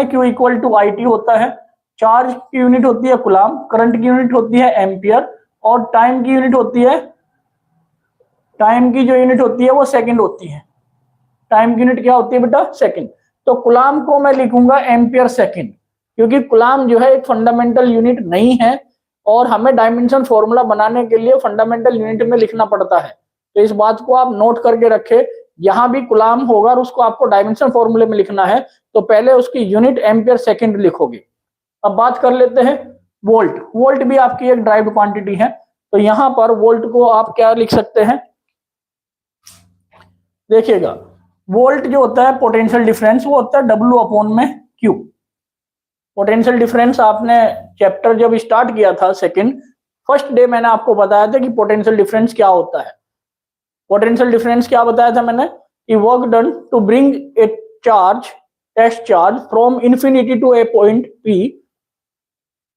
Q equal to I T होता है, charge की यूनिट होती है कूलाम, करंट की यूनिट होती है एम्पियर, और टाइम की यूनिट होती है, टाइम की जो यूनिट होती है वो सेकंड होती है। टाइम की यूनिट क्या होती है बेटा? सेकंड। तो कूलाम को मैं लिखूंगा एम्पियर सेकंड, क्योंकि कूलाम जो है एक फंडामेंटल यूनिट नहीं है और हमें डायमेंशन फॉर्मूला बनाने के लिए फंडामेंटल यूनिट में लिखना पड़ता है। तो इस बात को आप नोट करके रखें, यहां भी कूलाम होगा और उसको आपको डायमेंशन फॉर्मूले में लिखना है, तो पहले उसकी यूनिट एम्पियर सेकंड लिखोगे। अब बात कर लेते हैं वोल्ट। वोल्ट भी आपकी एक ड्राइव्ड क्वांटिटी है, तो यहां पर वोल्ट को आप क्या लिख सकते हैं? देखिएगा, वोल्ट जो होता है पोटेंशियल डिफरेंस, वो होता है W अपॉन में Q। पोटेंशियल डिफरेंस आपने चैप्टर जब स्टार्ट किया था सेकंड, फर्स्ट डे मैंने आपको बताया था कि पोटेंशियल डिफरेंस क्या होता है। पोटेंशियल डिफरेंस क्या बताया था मैंने? कि work done to bring a charge, test charge from infinity to a point P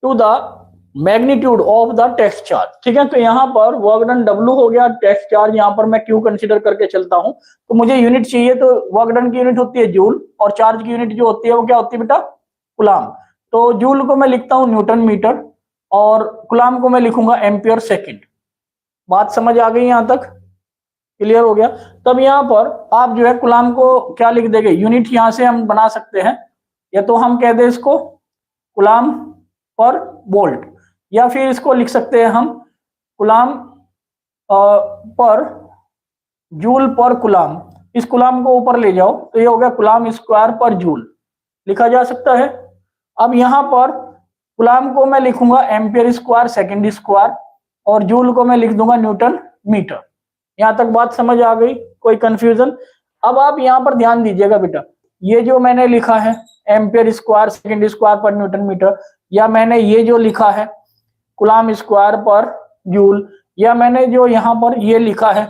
to the magnitude of the test charge. ठीक है, तो यहाँ पर वर्क डन W हो गया, टेस्ट चार्ज यहाँ पर मैं Q कंसीडर करके चलता हूँ, तो मुझे यूनिट चाहिए, तो वर्क डन की यूनिट होती है जूल, और चार्ज की यूनिट जो होती है वो क्या होती है बेटा? कूलाम। तो जूल को मैं लिखता हूँ न्यूटन मीटर, और कूलाम को मैं लिखूंगा एम्पियर सेकंड। बात समझ आ गई यहाँ तक? क्लियर हो गया? तब यहाँ पर आप जो है कूलाम को क्या लिख देंगे? यूनिट यहाँ से हम बना सकते हैं, या तो हम कह दें इसको कूलाम पर वोल्ट, या फिर इसको लिख सकते हैं हम कूलाम पर जूल पर कूलाम। इस कूलाम को ऊपर ले जाओ तो ये हो गया कूलाम स्क्वायर पर जूल, लिखा जा सकता है। अब यहाँ पर कूलाम को मैं लिखूंगा एम्पियर स्क्वायर सेकंड स्क्वायर, और जूल को मैं लिख दूंगा न्यूटन मीटर। यहाँ तक बात समझ आ गई? कोई कंफ्यूजन? अब आप यहाँ पर ध्यान दीजिएगा बेटा, ये जो मैंने लिखा है एम्पियर स्क्वायर सेकंड स्क्वायर पर न्यूटन मीटर, या मैंने ये जो लिखा है कूलाम स्क्वायर पर जूल, या मैंने जो यहाँ पर ये लिखा है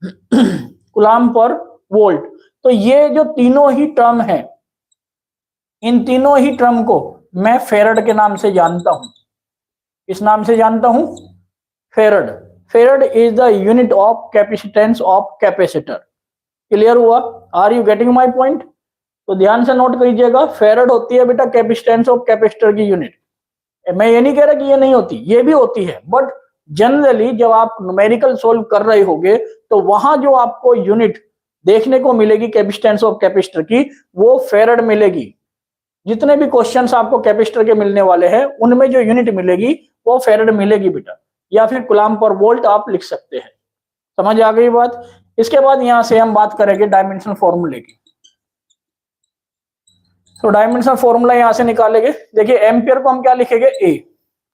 कूलाम पर वोल्ट, तो ये जो तीनों ही टर्म है, इन तीनों ही टर्म को मैं फेरड के नाम से जानता हूं। इस नाम से जानता हूं, farad. Farad is the unit of capacitance of capacitor. Clear हुआ? Are you getting my point? तो ध्यान से नोट कीजिएगा, फेरड होती है बेटा कैपेसिटेंस ऑफ कैपेसिटर की यूनिट। मैं ये नहीं कह रहा कि ये नहीं होती, ये भी होती है, बट जनरली जब आप न्यूमेरिकल सोल्व कर रहे होगे तो वहां जो आपको यूनिट देखने को मिलेगी कैपेसिटेंस ऑफ कैपेसिटर की, वो फेरड मिलेगी। जितने भी क्वेश्चंस आपको कैपेसिटर के मिलने वाले हैं उनमें जो यूनिट मिलेगी वो फेरड मिलेगी बेटा, या फिर कूलाम पर वोल्ट आप लिख सकते हैं। समझ आ गई बात? इसके बाद यहां से हम बात करेंगे डायमेंशन फॉर्मूले की। तो डायमेंशन फॉर्मूला यहां से निकालेंगे। देखिए एम्पियर को हम क्या लिखेंगे? ए।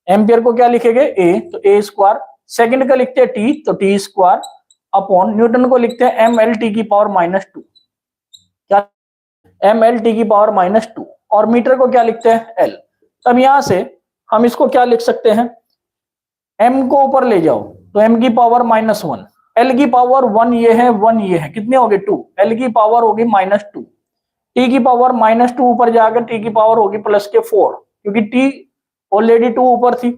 एम्पियर को क्या लिखेंगे? ए, तो ए स्क्वायर। सेकंड का लिखते हैं टी, तो टी स्क्वायर अपॉन न्यूटन को लिखते हैं एम एल टी की पावर -2। क्या? एम एल टी की पावर -2। और मीटर को क्या लिखते हैं? एल। तब यहां से हम इसको क्या लिख सकते हैं? एम को ऊपर ले जाओ तो एम की पावर -1, एल की पावर 1 ये है, 1 ये है, कितने हो गए? 2। एल की पावर होगी -2, टी की पावर -2 ऊपर जाकर टी की पावर होगी +4, क्योंकि टी ऑलरेडी 2 ऊपर थी,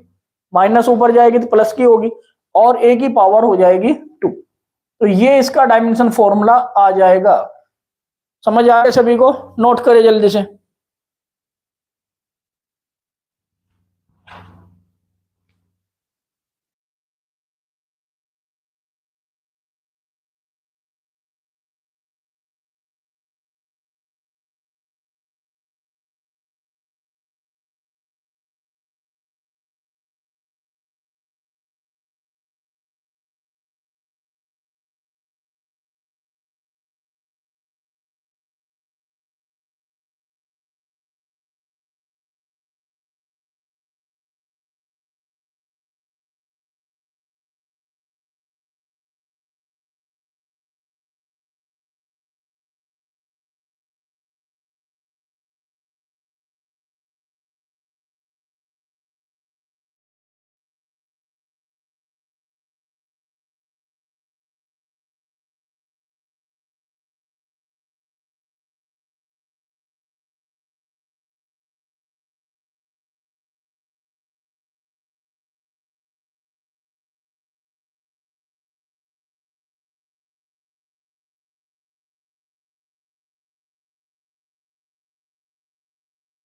माइनस ऊपर जाएगी तो प्लस की होगी, और ए की पावर हो जाएगी 2। तो ये इसका डायमेंशन फॉर्मूला आ जाएगा। समझ आ गया सभी को? नोट करें जल्दी से।